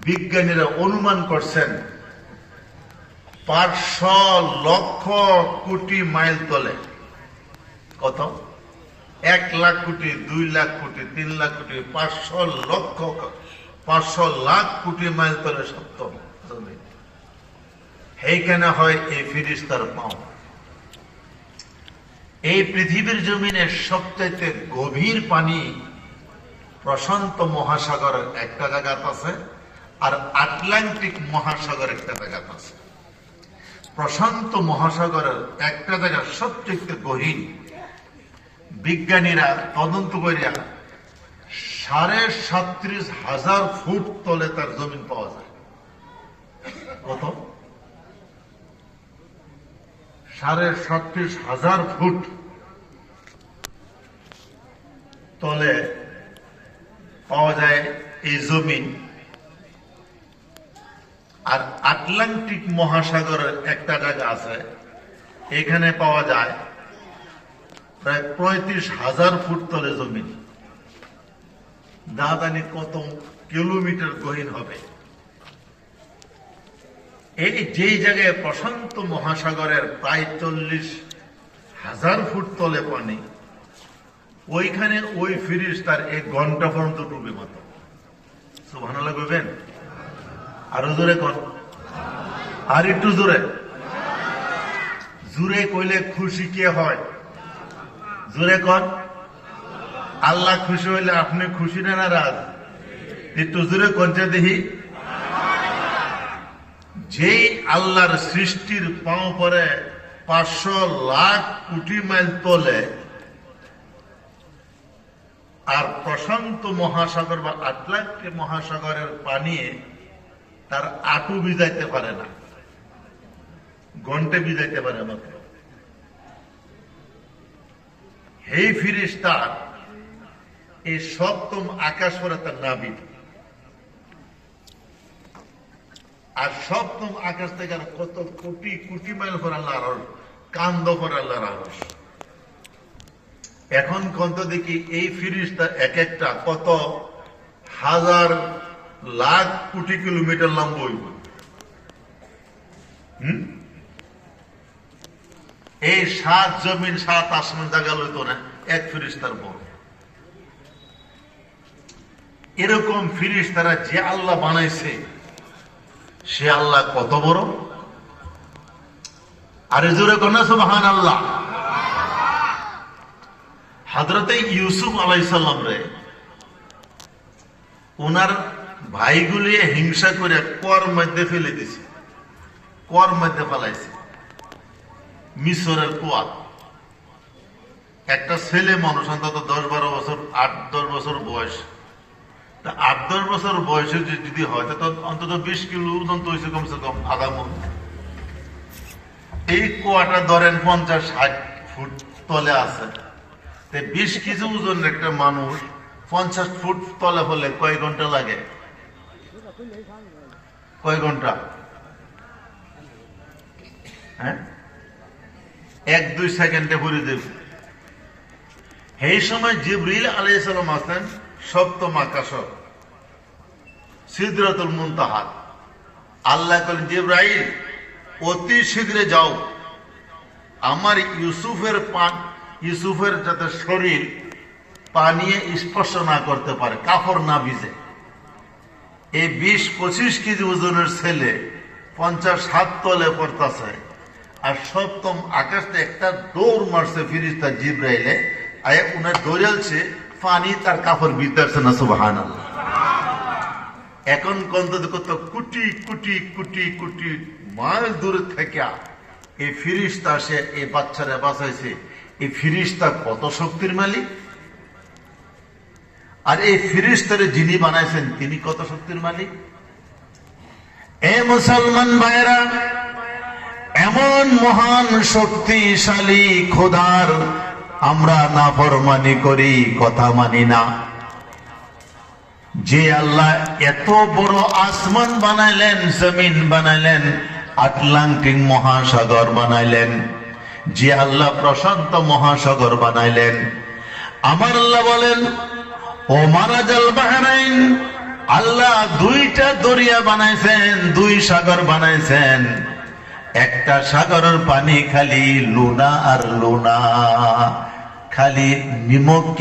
বিজ্ঞানীরা অনুমান করছেন 500 লক্ষ কোটি মাইল তলে। কত? 1 লাখ কোটি, 2 লাখ কোটি, 3 লাখ কোটি, 500 লাখ কোটি মাইল তলে সপ্তম জমিন। এইখানে হয় এই ফিরিস্তার পাও। এই পৃথিবীর জমিনের সবচাইতে গভীর পানি প্রশান্ত মহাসাগরের একটা জায়গাত আছে, আর আটলান্টিক মহাসাগর একটা জায়গাত আছে। প্রশান্ত মহাসাগরের একটা জায়গা সবচেয়ে গহীন। বিজ্ঞানীরা তদন্ত করিয়া 37,500 ফুট তলে তার জমিন পাওয়া যায়। কত? 37,500 ফুট তলে পাওয়া যায় এই জমিন। আর আটলান্টিক মহাসাগরের একটা জায়গা আছে, এখানে পাওয়া যায় প্রায় 35,000 ফুট তলে জমিন। না জানি কত কিলোমিটার গহীন হবে। এই যেই জায়গায় প্রশান্ত মহাসাগরের প্রায় 40,000 ফুট তলে পানি, ওইখানে ওই ফিরিস্তার 1 ঘন্টা পর্যন্ত ডুবে মত। সুবহানাল্লাহ কইবেন? আরো জোরে কর, আর একটু জোরে। জোরে কইলে খুশি কে হয়? জোরে কর। আল্লাহ খুশি হইলে আপনি খুশি না নারাজ? একটু জোরে করছে দেখি। যেই আল্লাহর সৃষ্টির পাও পরে 500 লাখ কোটি মাইল তলে, আর প্রশান্ত মহাসাগর বা আটলান্টিক মহাসাগরের পানি তার আটু ভিজাইতে পারে না, ঘন্টে ভিজাইতে পারে মাত্র। এই ফিরিস্তা এই সপ্তম আকাশ পরে তার নাভি, আর সপ্তম আকাশ থেকে কত কোটি কোটি মাইল পর আল্লাহর আরশ, কান্দ পর আল্লাহর আরশ। এখন কত দেখি এই ফিরিস্তা এক একটা কত হাজার লাখ কোটি কিলোমিটার লম্বা হইব। এই 7 জমিন 7 আসমান জায়গা লইতো না এক ফিরিস্তার বড়। এরকম ফিরিস্তারা যে আল্লাহ বানাইছে, সে আল্লাহ কত বড়। আরে জোরে কন্যা সুবহানাল্লাহ। হযরতে ইউসুফ আলাইহিস সালাম রে ওনার ভাইগুলি হিংসা করে কর মধ্যে ফেলে দিছে, কর মধ্যে ফেলাইছে, মিশরের কুয়া। একটা ছেলে মানুষ অন্তত 10-12 বছর, 8-10 বছর বয়স, 8-10 বছর বয়সে যদি হয় তো অন্তত 20 কিলো ওজন তো হয়েছে কমসে কম আধা মন। এই কুয়াটা ধরেন 50-60 ফুট তলে আছে, 20 কেজি ওজন একটা মানুষ 50 ফুট তলে হলে কয় ঘন্টা লাগে? কয় ঘন্টা? হ্যাঁ, 1-2 সেকেন্ডে ভরে দেব। এই সময় জিবরিল আলাইহিস সালাম আসেন সপ্তম আকাশ, সিদরাতুল মুনতাহা। আল্লাহ বলেন, জিবরাইল অতি শীঘ্রে যাও, আমার ইউসুফের যাতে শরীর পানিয়ে স্পর্শ না করতে পারে, কাপড় না ভিজে। এই 20-25 কেজি ওজনের ছেলে 50-60 তলে পড়তেছে, আর সপ্তম আকাশে একটা দৌড় মারছে ফিরিস্তা জিবরাইলে, আয়া উনার দৌড়ালছে, পানি তার কাপড় ভিতরছে না। সুবহানাল্লাহ। এখন কত কোটি কোটি কোটি কোটি মাইল দূরে থেকে এই ফিরিস্তা সে এই বাচ্চারা বাঁচাইছে। এই ফিরিস্তা কত শক্তির মালিক, আর এই ফিরিস্তারে যিনি বানাইছেন তিনি কত শক্তির মালিক। এ মুসলমান ভাইরা, এমন মহান শক্তিশালী খোদার আমরা নাফরমানি করি, কথা মানি না। যে আল্লাহ এত বড় আসমান বানাইলেন, জমিন বানাইলেন, আটলান্টিক মহাসাগর বানাইলেন, যে আল্লাহ প্রশান্ত মহাসাগর বানাইলেন, আমার আল্লাহ বলেন, ও মারাজাল বাহরাইন, আল্লাহ দুইটা দরিয়া বানাইছেন, দুই সাগর বানাইছেন। একটা সাগরের পানি খালি লুনা আর লুনা, খালি নিমক